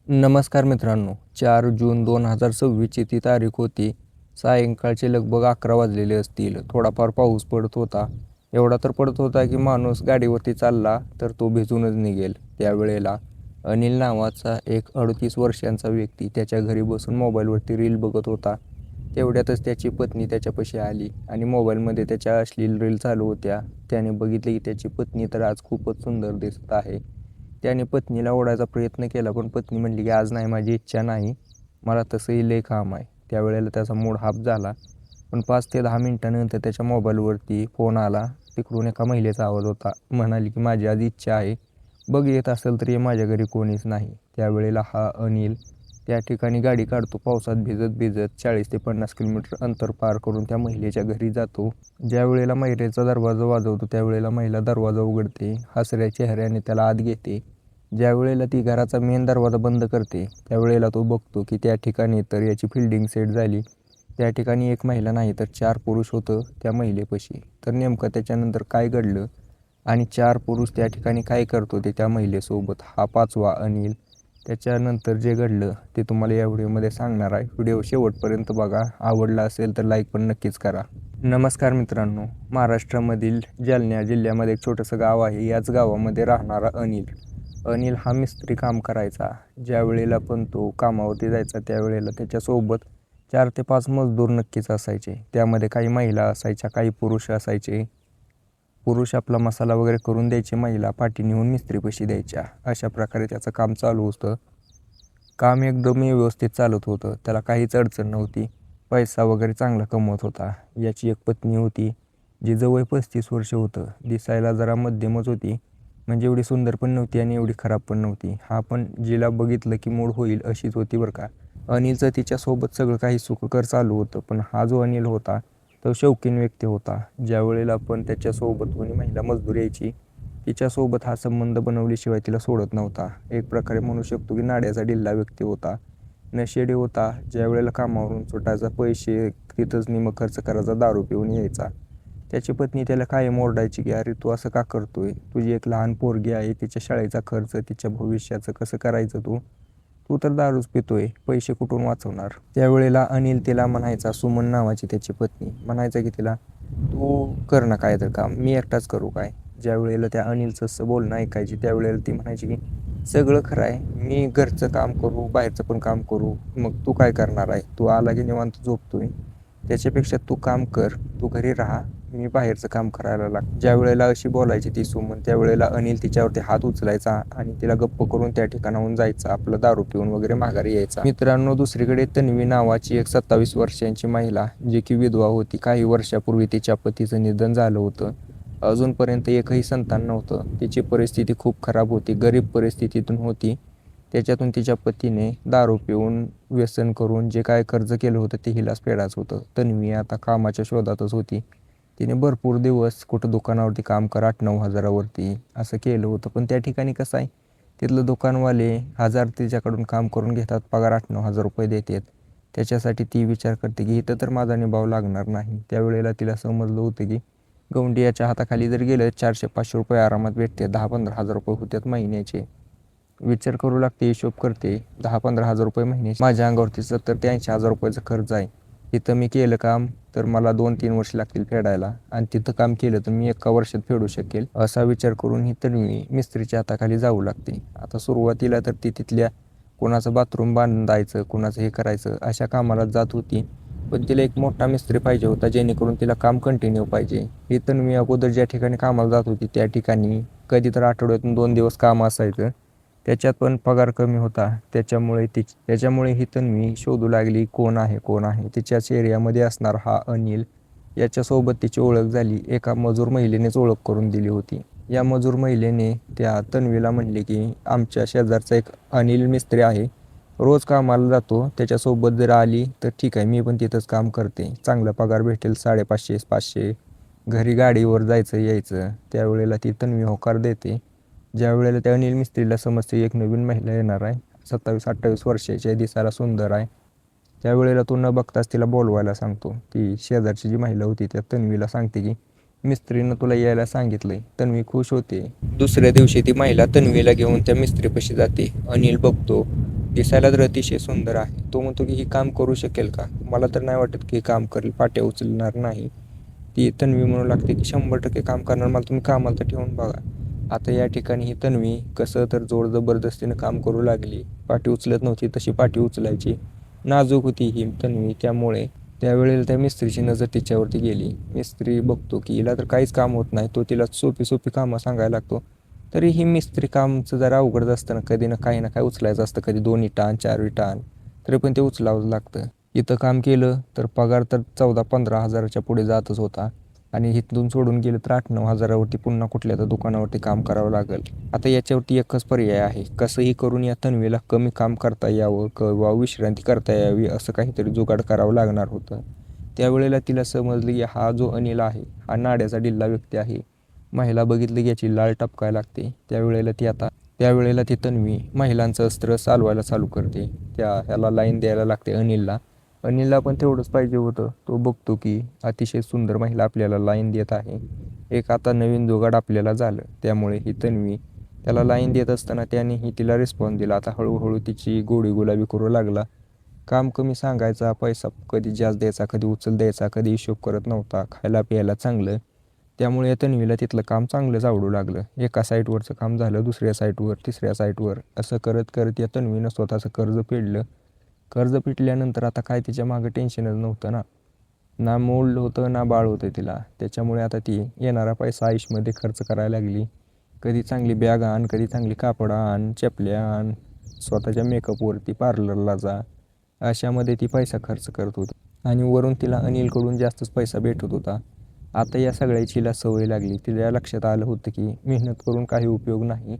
नमस्कार मित्रांनो, 4 जून 2026ची ती तारीख होती. सायंकाळचे लगभग 11 वाजलेले असतील. थोडाफार पाऊस पडत होता. एवढा तर पडत होता की माणूस गाडीवरती चालला तर तो भिजूनच निघेल. त्यावेळेला अनिल नावाचा एक 38 वर्षांचा व्यक्ती त्याच्या घरी बसून मोबाईलवरती रील बघत होता. तेवढ्यातच त्याची पत्नी त्याच्यापाशी आली आणि मोबाईलमध्ये त्याच्या अश्लील रील चालू होत्या. त्याने बघितले की त्याची पत्नी तर आज खूपच सुंदर दिसत आहे. त्याने पत्नीला ओढायचा प्रयत्न केला, पण पत्नी म्हणली की आज नाही, माझी इच्छा नाही, मला तसंही लय काम आहे. त्यावेळेला त्याचा मूड हाफ झाला. पण 5 ते 10 मिनिटानंतर त्याच्या मोबाईलवरती फोन आला. तिकडून एका महिलेचा आवाज होता. म्हणाली की माझी आज इच्छा आहे, बघ येत असेल तर ये, माझ्या घरी कोणीच नाही. त्यावेळेला हा अनिल त्या ठिकाणी गाडी काढतो. पावसात भिजत भिजत 40 ते 50 किलोमीटर अंतर पार करून त्या महिलेच्या घरी जातो. ज्या वेळेला महिलेचा दरवाजा वाजवतो त्यावेळेला महिला दरवाजा उघडते, हसऱ्या चेहऱ्याने त्याला आत घेते. ज्या वेळेला ती घराचा मेन दरवाजा बंद करते त्यावेळेला तो बघतो की त्या ठिकाणी तर याची फिल्डिंग सेट झाली. त्या ठिकाणी एक महिला नाही तर 4 पुरुष होतं त्या महिलेपाशी. तर नेमकं त्याच्यानंतर काय घडलं आणि 4 पुरुष त्या ठिकाणी काय करत होते त्या महिलेसोबत, हा 5वा अनिल, त्याच्यानंतर जे घडलं ते तुम्हाला या व्हिडिओमध्ये सांगणार आहे. व्हिडिओ शेवटपर्यंत बघा. आवडला असेल तर लाईक पण नक्कीच करा. नमस्कार मित्रांनो, महाराष्ट्रामधील जालना जिल्ह्यामध्ये एक छोटंसं गाव आहे. याच गावामध्ये राहणारा अनिल हा मिस्त्री काम करायचा. ज्या वेळेला पण तो कामावरती जायचा त्यावेळेला त्याच्यासोबत 4 ते 5 मजदूर नक्कीच असायचे. त्यामध्ये काही महिला असायच्या, काही पुरुष असायचे. पुरुष आपला मसाला वगैरे करून द्यायचे, महिला पाठी नेऊन मिस्त्रीपाशी द्यायच्या. अशा प्रकारे त्याचं काम चालू होतं. काम एकदम व्यवस्थित चालत होतं. त्याला काहीच अडचण नव्हती. पैसा वगैरे चांगला कमवत होता. याची एक पत्नी होती जी जवळ 35 वर्ष होतं. दिसायला जरा मध्यमच होती, म्हणजे एवढी सुंदर पण नव्हती आणि एवढी खराब पण नव्हती. हा पण जिला बघितलं की मूड होईल अशीच होती बरं का. अनिलचं तिच्यासोबत सगळं काही सुखकर चालू होतं. पण हा जो अनिल होता तो शौकीन व्यक्ती होता. ज्या वेळेला पण त्याच्यासोबत कोणी महिला मजदूर यायची तिच्यासोबत हा संबंध बनवल्याशिवाय तिला सोडत नव्हता. एक प्रकारे म्हणू शकतो की नाड्याचा ढिल्ला व्यक्ती होता, नशेडी होता. ज्या वेळेला कामावरून सुटायचा, पैसे तिथंच निम खर्च करायचा, दारू पिऊन यायचा. त्याची पत्नी त्याला कायम ओरडायची की अरे तू असं का करतोय, तुझी एक लहान पोरगी आहे, तिच्या शाळेचा खर्च, तिच्या भविष्याचं कसं करायचं, तू तू तर दारूच पितोय, पैसे कुठून वाचवणार. त्यावेळेला अनिल तिला म्हणायचा, सुमन नावाची त्याची पत्नी म्हणायचा की तिला, तू कर ना काय तर काम, मी एकटाच करू काय. ज्या वेळेला त्या अनिलचं असं बोलणं ऐकायची त्यावेळेला ती म्हणायची की सगळं खरं आहे, मी घरचं काम करू, बाहेरचं पण काम करू, मग तू काय करणार आहे, तू आला की निवांत झोपतोय, त्याच्यापेक्षा तू काम कर, तू घरी राहा, मी बाहेरचं काम करायला लाग. ज्या वेळेला अशी बोलायची ती सुमन त्यावेळेला अनिल तिच्यावरती हात उचलायचा आणि तिला गप्प करून त्या ठिकाणाहून जायचा, आपलं दारू पिऊन वगैरे माघारी यायचा. मित्रांनो, दुसरीकडे तन्वी नावाची एक 27 वर्षांची महिला जी की विधवा होती. काही वर्षापूर्वी तिच्या पतीचं निधन झालं होतं. अजूनपर्यंत एकही संतान नव्हतं. तिची परिस्थिती खूप खराब होती, गरीब परिस्थितीतून होती. त्याच्यातून तिच्या पतीने दारू पिऊन, व्यसन करून जे काय कर्ज केलं होतं ते हिलाच फेडायचं होतं. तन्वी आता कामाच्या शोधातच होती. तिने भरपूर दिवस कुठं दुकानावरती काम कर, 8-9 हजारावरती असं केलं होतं. पण त्या ठिकाणी कसं आहे, तिथलं दुकानवाले 1000 तिच्याकडून काम करून घेतात, पगार 8-9 हजार रुपये देतात. त्याच्यासाठी ती विचार करते की इथं तर माझा निभाव लागणार नाही. त्यावेळेला तिला समजलं होतं की गवंडियाच्या हाताखाली जर गेलं 400-500 रुपये आरामात भेटते, 10-15 हजार रुपये होतात महिन्याचे. विचार करू लागते, हिशोब करते, 10-15 हजार रुपये महिन्याचे, माझ्या अंगावरती 70 ते 80 हजार रुपयाचं खर्च आहे. इथं मी केलं काम तर मला 2-3 वर्ष लागतील फेडायला, आणि तिथं काम केलं तर मी एका वर्षात फेडू शकेल. असा विचार करून ही तन्वी मिस्त्रीच्या हाताखाली जाऊ लागते. आता सुरुवातीला तर ती तिथल्या कोणाचं बाथरूम बांधायचं, कोणाचं हे करायचं, अशा कामाला जात होती. पण तिला एक मोठा मिस्त्री पाहिजे होता जेणेकरून तिला काम कंटिन्यू पाहिजे. ही तन्वी अगोदर ज्या ठिकाणी कामाला जात होती त्या ठिकाणी कधी तर आठवड्यातून 2 दिवस काम असायचं, त्याच्यात पण पगार कमी होता. त्याच्यामुळे ही तन्वी शोधू लागली कोण आहे कोण आहे. तिच्याच एरियामध्ये असणार हा अनिल, याच्यासोबत तिची ओळख झाली. एका मजूर महिलेनेच ओळख करून दिली होती. या मजूर महिलेने त्या तन्वीला म्हणले की आमच्या शेजारचा एक अनिल मिस्त्री आहे, रोज कामाला जातो, त्याच्यासोबत जर आली तर ठीक आहे, मी पण तिथंच काम करते, चांगला पगार भेटेल, 550-500, घरी गाडीवर जायचं यायचं. त्यावेळेला ती तन्वी होकार देते. ज्या वेळेला त्या अनिल मिस्त्रीला समजते एक नवीन महिला येणार आहे, 27-28 वर्षाची आहे, दिसायला सुंदर आहे, त्यावेळेला तो न बघताच तिला बोलवायला सांगतो. ती शेजारची जी महिला होती त्या तन्वीला सांगते की मिस्त्रीनं तुला यायला सांगितलंय. तन्वी खुश होते. दुसऱ्या दिवशी ती महिला तन्वीला घेऊन त्या मिस्त्रीपाशी जाते. अनिल बघतो दिसायला तर अतिशय सुंदर आहे. तो म्हणतो की ही काम करू शकेल का? मला तर नाही वाटत की काम करेल, पाट्या उचलणार नाही. ती तन्वी म्हणू लागते की 100% काम करणार, मला तुम्ही कामाला तर ठेवून बघा. आता या ठिकाणी ही तन्वी कसं तर जोर जबरदस्तीनं काम करू लागली. पाठी उचलत नव्हती तशी पाठी उचलायची. नाजूक होती ही तन्वी, त्यामुळे त्यावेळेला त्या मिस्त्रीची नजर तिच्यावरती गेली. मिस्त्री बघतो की हिला तर काहीच काम होत नाही. तो तिला सोपी सोपी कामं सांगायला लागतो. तरी ही मिस्त्री कामचं जरा अवघडच असतं ना, कधी ना काही ना काही उचलायचं असतं. कधी 2 विटा आण, 4 विटा आण, तरी पण ते उचलावंच लागतं. इथं काम केलं तर पगार तर 14-15 हजाराच्या पुढे जातच होता. आणि इथून सोडून गेलं तर 8-9 हजारावरती पुन्हा कुठल्या तर दुकानावरती काम करावं लागेल. आता याच्यावरती एकच पर्याय आहे, कसंही करून या तन्वीला कमी काम करता यावं किंवा विश्रांती करता यावी, असं काहीतरी जुगाड करावं लागणार होतं. त्यावेळेला तिला समजलं की हा जो अनिल आहे हा नाड्याचा ढिल्ला व्यक्ती आहे. महिला बघितली की याची लाळ टपकायला लागते. त्यावेळेला ती तन्वी महिलांचं अस्त्र चालवायला चालू करते. ह्याला लाईन द्यायला लागते अनिलला. अनिलला पण तेवढंच पाहिजे होतं. तो बघतो की अतिशय सुंदर महिला आपल्याला लाईन देत आहे. एक आता नवीन जुगाड आपल्याला झालं. त्यामुळे ही तन्वी त्याला लाईन देत असताना त्यानेही तिला रिस्पॉन्स दिला. आता हळूहळू तिची गोडी गुलाबी करू लागला. काम कमी सांगायचा, पैसा कधी जास्त द्यायचा, कधी उचल द्यायचा, कधी हिशोब करत नव्हता, खायला प्यायला चांगलं. त्यामुळे या तन्वीला तिथलं काम चांगलंच आवडू लागलं. एका साईटवरचं काम झालं, दुसऱ्या साईटवर, तिसऱ्या साईटवर, असं करत करत या तन्वीनं स्वतःचं कर्ज फेडलं. कर्ज फिटल्यानंतर आता काय तिच्या मागं टेन्शनच नव्हतं ना. ना मूल होतं ना बाळ होतं तिला. त्याच्यामुळे आता ती येणारा पैसा आयुषमध्ये खर्च करायला लागली. कधी चांगली बॅग आण, कधी चांगली कापडं आण, चपल्या आण, स्वतःच्या मेकअपवरती पार्लरला जा, अशामध्ये ती पैसा खर्च करत होती. आणि वरून तिला अनिलकडून जास्तच पैसा भेटत होता. आता या सगळ्याची हिला सवय लागली. तिच्या लक्षात आलं होतं की मेहनत करून काही उपयोग नाही.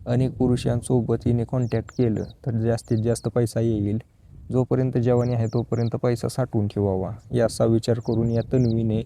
अनेक पुरुषांसोबत हिने कॉन्टॅक्ट केलं तर जास्तीत जास्त पैसा येईल. जोपर्यंत जवानी आहे तोपर्यंत पैसा साठवून ठेवावा, याचा विचार करून या तन्वीने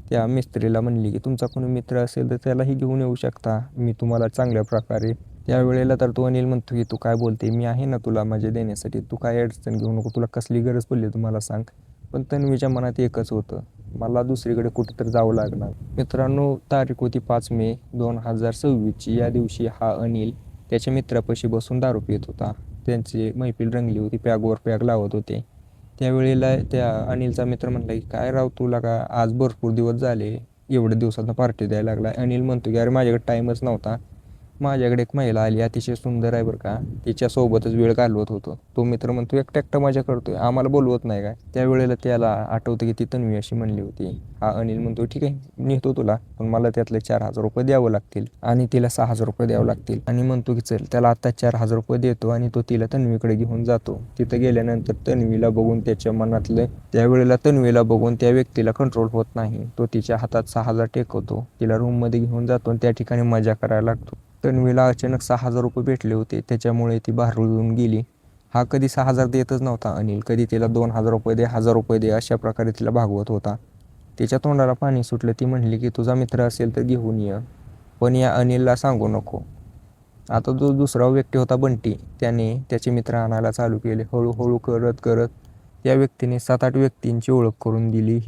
त्या मिस्त्रीला म्हणली की तुमचा कोणी मित्र असेल तर त्यालाही घेऊन येऊ शकता, मी तुम्हाला चांगल्या प्रकारे. त्यावेळेला तर तो अनिल म्हणतो की तू काय बोलते, मी आहे ना तुला मजा देण्यासाठी, तू काय अडचण घेऊ नको, तुला कसली गरज पडली तुम्हाला सांग. पण तन्वीच्या मनात एकच होतं, मला दुसरीकडे कुठेतरी जावं लागणार. मित्रांनो, तारीख होती 5 मे 2026ची. या दिवशी हा अनिल त्याच्या मित्रापाशी बसून दारू पित होता. त्यांची मैफिल रंगली होती, पॅगवर पॅग लावत होते. त्यावेळेला त्या अनिलचा मित्र म्हणला की काय राव तुला का आज भरपूर दिवस झाले, एवढ्या दिवसातनं पार्टी द्यायला लागला. अनिल म्हणतो की अरे माझ्याकडे टाईमच नव्हता, माझ्याकडे एक महिला आली, अतिशय सुंदर आहे बरं का, तिच्यासोबतच वेळ घालवत होतो. तो मित्र म्हणतो एकटा एकटा मजा करतोय, आम्हाला बोलवत नाही काय. त्यावेळेला त्याला आठवतं की ती तन्वी अशी म्हणली होती. हा अनिल म्हणतो ठीक आहे नेतो तुला, पण मला त्यातले 4,000 रुपये द्यावं लागतील आणि तिला 6,000 रुपये द्यावं लागतील. आणि म्हणतो की चल, त्याला आता 4,000 रुपये देतो आणि तो तिला तन्वीकडे घेऊन जातो. तिथं गेल्यानंतर तन्वीला बघून त्याच्या मनातलं, त्यावेळेला तन्वीला बघून त्या व्यक्तीला कंट्रोल होत नाही. तो तिच्या हातात 6,000 टेकवतो, तिला रूममध्ये घेऊन जातो आणि त्या ठिकाणी मजा करायला लागतो. तन्वीला अचानक 6,000 रुपये भेटले होते, त्याच्यामुळे ती भारून गेली. हा कधी 6,000 देतच नव्हता अनिल, कधी तिला 2,000 रुपये दे, 1,000 रुपये दे, अशा प्रकारे तिला भागवत होता. तिच्या तोंडाला पाणी सुटलं. ती म्हणली की तुझा मित्र असेल तर घेऊन ये, पण या अनिलला सांगू नको. आता जो दुसरा व्यक्ती होता बंटी, त्याने त्याचे मित्र आणायला चालू केले. हळूहळू करत करत त्या व्यक्तीने 7-8 व्यक्तींची ओळख करून दिली.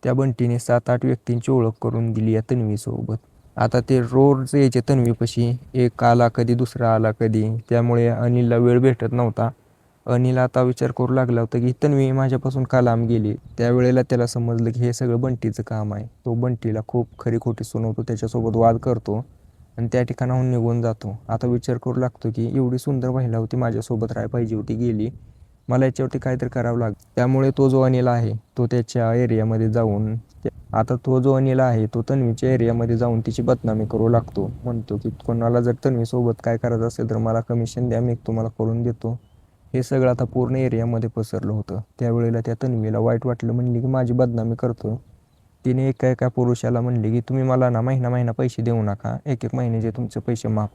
त्या बंटीने 7-8 व्यक्तींची ओळख करून दिली या तन्वीसोबत. आता ते रोज यायचे तन्वीपाशी, एक आला कधी, दुसरा आला कधी, त्यामुळे अनिलला वेळ भेटत नव्हता. अनिल आता विचार करू लागला होता की तन्वी माझ्यापासून का लांब गेली. त्यावेळेला त्याला समजलं की हे सगळं बंटीचं काम आहे. तो बंटीला खूप खरी खोटी सुनवतो, त्याच्यासोबत वाद करतो आणि त्या ठिकाणाहून निघून जातो. आता विचार करू लागतो की एवढी सुंदर महिला होती, माझ्यासोबत राहायला पाहिजे होती, गेली, मला याच्यावरती काहीतरी करावं लागतं. त्यामुळे तो जो अनिल आहे तो त्याच्या एरियामध्ये जाऊन तो जो अनिल आहे तो तन्वीच्या एरियामध्ये जाऊन तिची बदनामी करू लागतो. म्हणतो की कोणाला जर तन्वीसोबत काय करायचं असेल तर मला कमिशन द्या, मी तुम्हाला करून देतो. हे सगळं आता पूर्ण एरियामध्ये पसरलं होतं. त्यावेळेला त्या तन्वीला वाईट वाटलं, म्हणली की माझी बदनामी करतो. तिने एका एका पुरुषाला म्हणली की तुम्ही मला ना महिना महिना पैसे देऊ नका, एक एक महिन्याचे तुमचे पैसे माफ,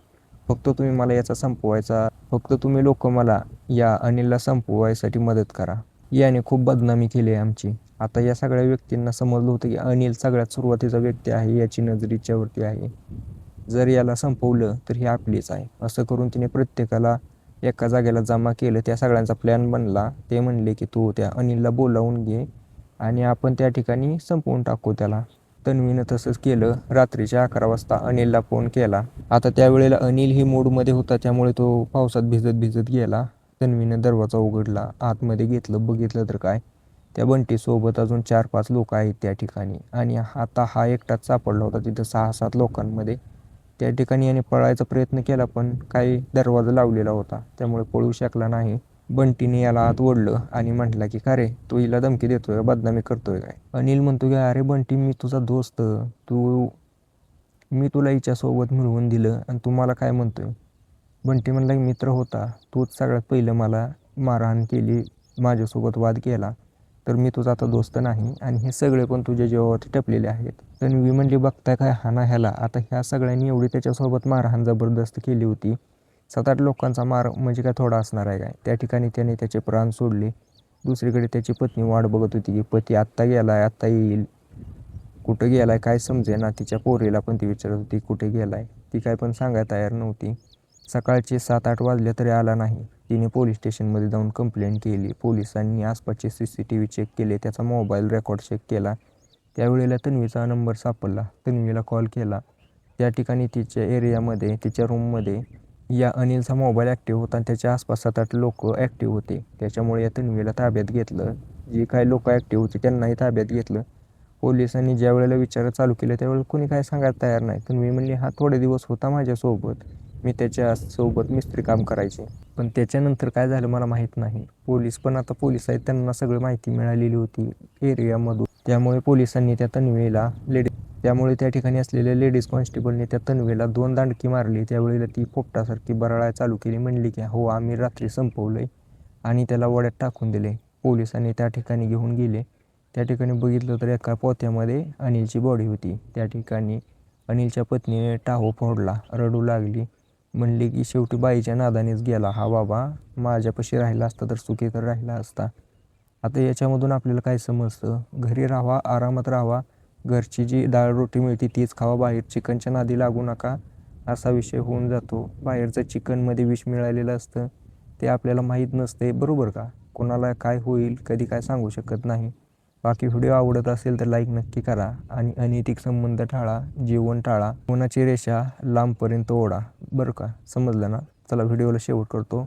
फक्त तुम्ही मला याचा संपवायचा, फक्त तुम्ही लोक मला या अनिलला संपवायसाठी मदत करा. याने खूप बदनामी केली आहे आमची. आता या सगळ्या व्यक्तींना समजलं होतं की अनिल सगळ्यात सुरुवातीचा व्यक्ती आहे, याची नजर हिच्यावरती आहे, जर याला संपवलं तर ही आपलीच आहे. असं करून तिने प्रत्येकाला एका जागेला जमा केलं. त्या सगळ्यांचा प्लॅन बनला. ते म्हणले की तू त्या अनिलला बोलावून घे आणि आपण त्या ठिकाणी संपवून टाकू त्याला. तन्वीनं तसंच केलं. रात्रीच्या 11 वाजता अनिलला फोन केला. आता त्यावेळेला अनिल ही मूडमध्ये होता, त्यामुळे तो पावसात भिजत भिजत गेला. तन्वीनं दरवाजा उघडला, आतमध्ये घेतलं. बघितलं तर काय, त्या बंटीसोबत अजून 4-5 लोक आहेत त्या ठिकाणी. आणि आता हा एकटाच सापडला होता तिथं 6-7 लोकांमध्ये. त्या ठिकाणी याने पळायचा प्रयत्न केला, पण काही दरवाजा लावलेला होता, त्यामुळे पळू शकला नाही. बंटीने याला आत ओढलं आणि म्हटला की का रे, तू हिला धमकी देतोय, बदनामी करतोय काय? अनिल म्हणतो की अरे बंटी, मी तुझा दोस्त, मी तुला हिच्यासोबत मिळवून दिलं आणि तू मला काय म्हणतोय? बंटी म्हणला की मित्र होता, तूच सगळ्यात पहिलं मला मारहाण केली, माझ्यासोबत वाद केला, तर मी तुझा आता दोस्त नाही आणि हे सगळे पण तुझ्या जीवावरती टपलेले आहेत. तन्वी म्हणली बघताय काय हाना ह्याला. आता ह्या सगळ्यांनी एवढी त्याच्यासोबत मारहाण जबरदस्त केली होती. 7-8 लोकांचा मार म्हणजे काय थोडा असणार आहे काय? त्या ठिकाणी त्याने त्याचे प्राण सोडले. दुसरीकडे त्याची पत्नी वाट बघत होती की पती आत्ता गेलाय, आत्ता येईल. कुठं गेलाय काय समजेना. तिच्या पोरीला पण ती विचारत होती कुठे गेलाय, ती काय पण सांगायला तयार नव्हती. सकाळचे 7-8 वाजले तरी आला नाही. तिने पोलीस स्टेशनमध्ये जाऊन कंप्लेंट केली. पोलिसांनी आसपासचे CCTV चेक केले, त्याचा मोबाईल रेकॉर्ड चेक केला. त्यावेळेला तन्वीचा नंबर सापडला. तन्वीला कॉल केला. त्या ठिकाणी तिच्या एरियामध्ये, तिच्या रूममध्ये या अनिलचा मोबाईल ॲक्टिव्ह होता आणि त्याच्या आसपास 7-8 लोक ॲक्टिव्ह होते. त्याच्यामुळे या तन्वीला ताब्यात घेतलं. जे काही लोक ॲक्टिव्ह होते त्यांनाही ताब्यात घेतलं. पोलिसांनी ज्या वेळेला विचार चालू केले त्यावेळेला कोणी काय सांगायला तयार नाही. तन्वी म्हणली हा थोडे दिवस होता माझ्यासोबत, मी त्याच्यासोबत मिस्त्री काम करायचे, पण त्याच्यानंतर काय झालं मला माहीत नाही. पोलीस आहेत, त्यांना सगळी माहिती मिळालेली होती एरियामधून. त्यामुळे पोलिसांनी त्यामुळे त्या ठिकाणी असलेल्या लेडीज कॉन्स्टेबलने त्या तन्वीला 2 दांडकी मारली. त्यावेळेला ती पोपटासारखी बरळायला चालू केली. म्हणली की हो आम्ही रात्री संपवलंय आणि त्याला वड्यात टाकून दिले. पोलिसांनी त्या ठिकाणी घेऊन गेले. त्या ठिकाणी बघितलं तर एका पोत्यामध्ये अनिलची बॉडी होती. त्या ठिकाणी अनिलच्या पत्नीने टाहो फोडला, रडू लागली. म्हणली की शेवटी बाईच्या नादानेच गेला हा बाबा, माझ्यापाशी राहिला असता तर सुखी तर राहिला असता. आता याच्यामधून आपल्याला काय समजतं, घरी राहावा, आरामात राहावा, घरची जी डाळ रोटी मिळते तीच खावा, बाहेर चिकनच्या नादी लागू नका, असा विषय होऊन जातो. बाहेरचं चिकनमध्ये विष मिळालेलं असतं, ते आपल्याला माहीत नसते, बरोबर का? कोणाला काय होईल कधी काय सांगू शकत नाही. बाकी व्हिडिओ आवडत असेल तर लाईक नक्की करा आणि अनैतिक संबंध टाळा, जीवन टाळा, कोणाची रेषा लांबपर्यंत ओढा, बरं का? समजलं ना? चला व्हिडिओला शेवट करतो.